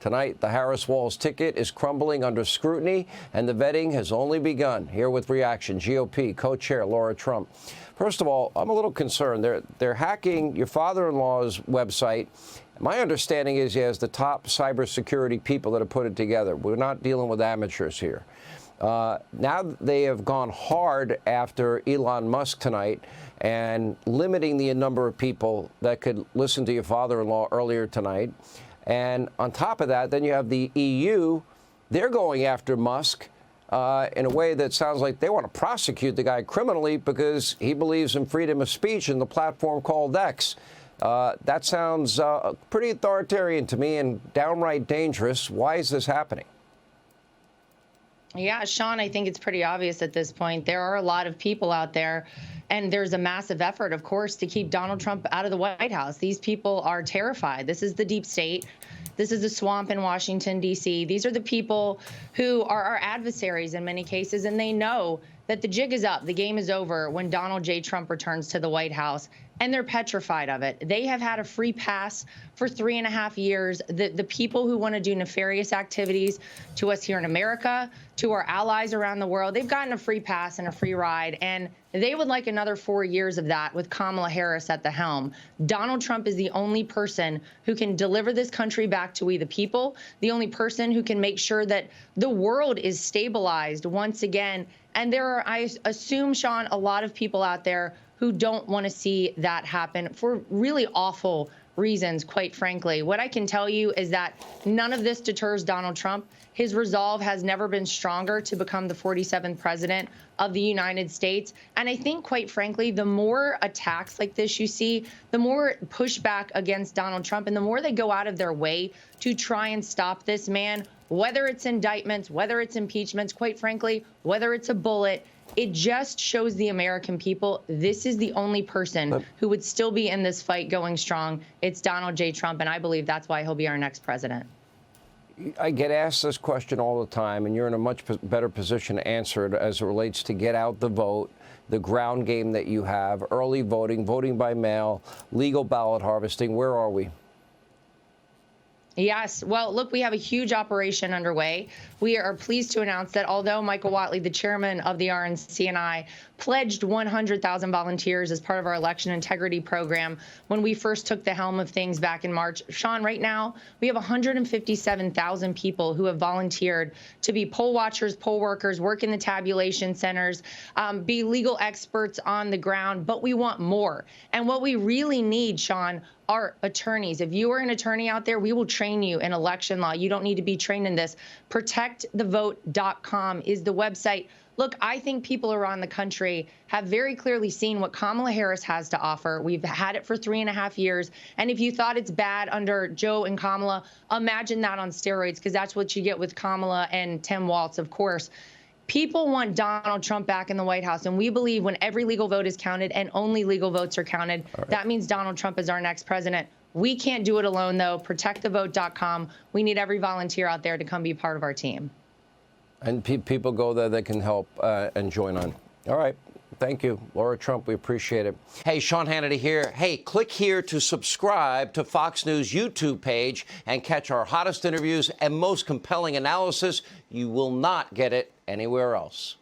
Tonight, the Harris-Walz ticket is crumbling under scrutiny, and the vetting has only begun. Here with reaction, GOP co-chair Lara Trump. First of all, I'm a little concerned. They're hacking your father-in-law's website. My understanding is he has the top cybersecurity people that have put it together. We're not dealing with amateurs here. Now they have gone hard after Elon Musk tonight and limiting the number of people that could listen to your father-in-law earlier tonight. And on top of that, then you have the EU. They're going after Musk in a way that sounds like they want to prosecute the guy criminally because he believes in freedom of speech in the platform called X. That sounds pretty authoritarian to me and downright dangerous. Why is this happening? Yeah, Sean, I think it's pretty obvious at this point. There are a lot of people out there, and there's a massive effort, of course, to keep Donald Trump out of the White House. These people are terrified. This is the deep state. This is the swamp in Washington, D.C. These are the people who are our adversaries in many cases, and they know that the jig is up, the game is over when Donald J. Trump returns to the White House, and they're petrified of it. They have had a free pass for 3.5 years. The people who want to do nefarious activities to us here in America, to our allies around the world, they've gotten a free pass and a free ride, and they would like another 4 years of that with Kamala Harris at the helm. Donald Trump is the only person who can deliver this country back to we the people, the only person who can make sure that the world is stabilized once again. And there are, I assume, Sean, a lot of people out there who don't want to see that happen for really awful reasons, quite frankly. What I can tell you is that none of this deters Donald Trump. His resolve has never been stronger to become the 47th president of the United States. And I think, quite frankly, the more attacks like this you see, the more pushback against Donald Trump, and the more they go out of their way to try and stop this man, whether it's indictments, whether it's impeachments, quite frankly, whether it's a bullet, it just shows the American people this is the only person who would still be in this fight going strong. It's Donald J. Trump, and I believe that's why he'll be our next president. I get asked this question all the time, and you're in a much better position to answer it as it relates to get out the vote, the ground game that you have, early voting, voting by mail, legal ballot harvesting. Where are we? Yes. Well, look, we have a huge operation underway. We are pleased to announce that although Michael Whatley, the chairman of the RNC, and I pledged 100,000 volunteers as part of our election integrity program when we first took the helm of things back in March, Sean, right now we have 157,000 people who have volunteered to be poll watchers, poll workers, work in the tabulation centers, be legal experts on the ground. But we want more. And what we really need, Sean, are attorneys. If you are an attorney out there, we will train you in election law. You don't need to be trained in this. ProtectTheVote.com is the website. Look, I think people around the country have very clearly seen what Kamala Harris has to offer. We've had it for 3.5 years. And if you thought it's bad under Joe and Kamala, imagine that on steroids, because that's what you get with Kamala and Tim Walz, of course. People want Donald Trump back in the White House, and we believe when every legal vote is counted and only legal votes are counted, that means Donald Trump is our next president. We can't do it alone, though. ProtectTheVote.com. We need every volunteer out there to come be part of our team. And people go there that can help and join on. All right. Thank you, Lara Trump. We appreciate it. Hey, Sean Hannity here. Hey, click here to subscribe to Fox News YouTube page and catch our hottest interviews and most compelling analysis. You will not get it anywhere else.